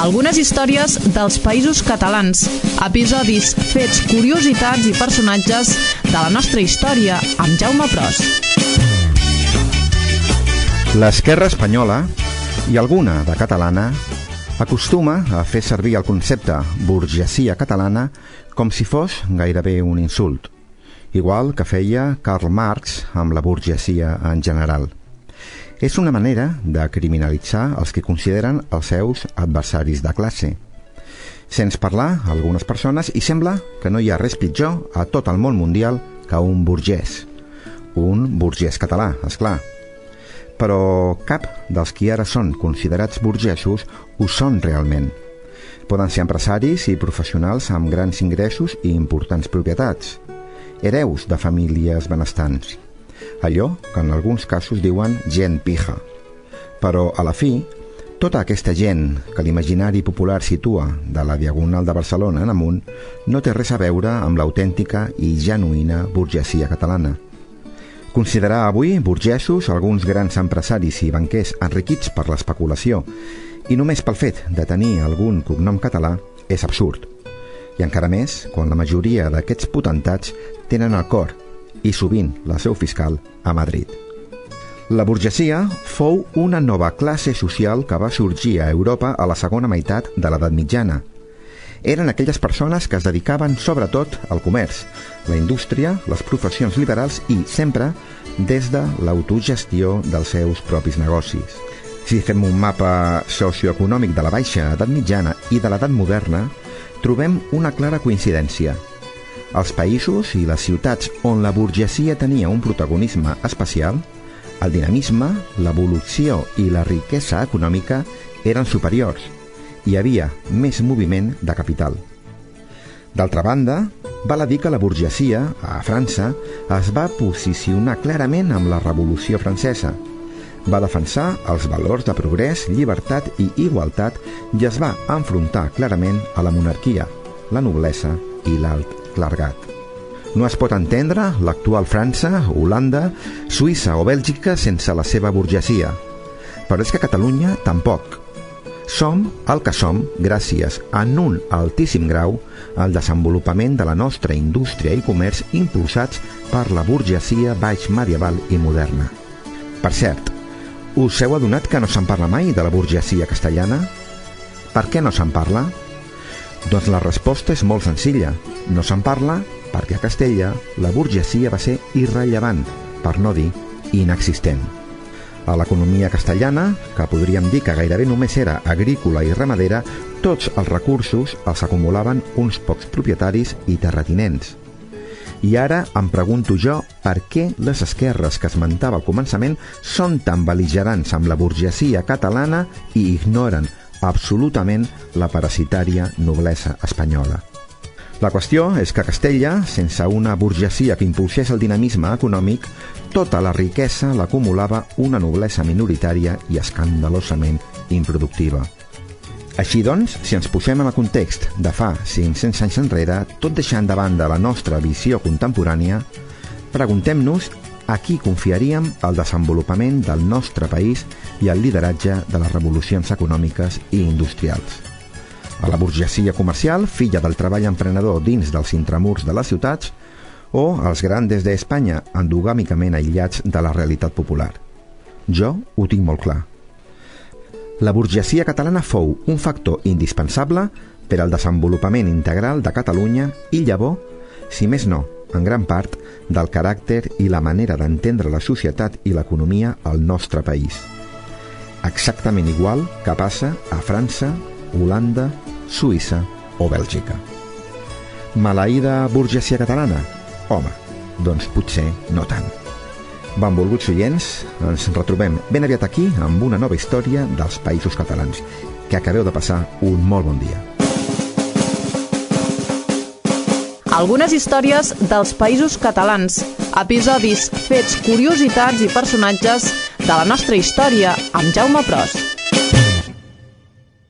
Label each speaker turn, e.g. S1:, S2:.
S1: Algunes històries dels països catalans, episodis, fets, curiositats i personatges de la nostra història amb Jaume Pros.
S2: L'esquerra espanyola, i alguna de catalana, acostuma a fer servir el concepte burgesia catalana com si fos gairebé un insult, igual que feia Karl Marx amb la burgesia en general. És una manera de criminalitzar els que consideren els seus adversaris de classe. Sents parlar a algunes persones i sembla que no hi ha res pitjor a tot el món mundial que un burgès català, esclar. Però cap dels qui ara són considerats burgesos ho són realment. Poden ser empresaris i professionals amb grans ingressos i importants propietats, hereus de famílies benestants, allò que en alguns casos diuen gent pija. Però a la fi, tota aquesta gent que l'imaginari popular situa de la Diagonal de Barcelona en amunt no té res a veure amb l'autèntica i genuïna burgesia catalana. Considerar avui burgesos alguns grans empresaris i banquers enriquits per l'especulació i només pel fet de tenir algun cognom català és absurd. I encara més quan la majoria d'aquests potentats tenen el cor i sovint la seu fiscal a Madrid. La burgesia fou una nova classe social que va sorgir a Europa a la segona meitat de l'edat mitjana. Eren aquelles persones que es dedicaven sobretot al comerç, la indústria, les professions liberals i, sempre, des de l'autogestió dels seus propis negocis. Si fem un mapa socioeconòmic de la baixa edat mitjana i de l'edat moderna, trobem una clara coincidència. Els països i les ciutats on la burgesia tenia un protagonisme especial, el dinamisme, l'evolució i la riquesa econòmica eren superiors. Hi havia més moviment de capital. D'altra banda, val a dir que la burgesia, a França, es va posicionar clarament amb la Revolució Francesa. Va defensar els valors de progrés, llibertat i igualtat i es va enfrontar clarament a la monarquia, la noblesa i l'alt clergat. No es pot entendre l'actual França, Holanda, Suïssa o Bèlgica sense la seva burgesia. Però és que Catalunya tampoc. Som el que som gràcies, en un altíssim grau, al desenvolupament de la nostra indústria i comerç impulsats per la burgesia baix medieval i moderna. Per cert, us heu adonat que no se'n parla mai de la burgesia castellana? Per què no se'n parla? Doncs la resposta és molt senzilla. No se'n parla perquè a Castella la burgesia va ser irrellevant, per no dir inexistent. A l'economia castellana, que podríem dir que gairebé només era agrícola i ramadera, tots els recursos els acumulaven uns pocs propietaris i terratinents. I ara em pregunto jo per què les esquerres que esmentava al començament són tan bel·ligerants amb la burgesia catalana i ignoren absolutament la parasitària noblesa espanyola. La qüestió és que a Castella, sense una burgesia que impulsés el dinamisme econòmic, tota la riquesa l'acumulava una noblesa minoritària i escandalosament improductiva. Així doncs, si ens posem en el context de fa 500 anys enrere, tot deixant de banda la nostra visió contemporània, preguntem-nos a qui confiaríem el desenvolupament del nostre país i el lideratge de les revolucions econòmiques i industrials. A la burgesia comercial, filla del treball emprenedor dins dels intramurs de les ciutats, o als grandes d'Espanya, endogàmicament aïllats de la realitat popular. Jo ho tinc molt clar. La burgesia catalana fou un factor indispensable per al desenvolupament integral de Catalunya i llavor, si més no, en gran part, del caràcter i la manera d'entendre la societat i l'economia al nostre país. Exactament igual que passa a França, Holanda, Suïssa o Bèlgica. Maleïda burgesia catalana? Home, doncs potser no tant. Benvolguts oients, ens retrobem ben aviat aquí amb una nova història dels països catalans. Que acabeu de passar un molt bon dia.
S1: Algunes històries dels països catalans, episodis, fets, curiositats i personatges de la nostra història amb Jaume Pros.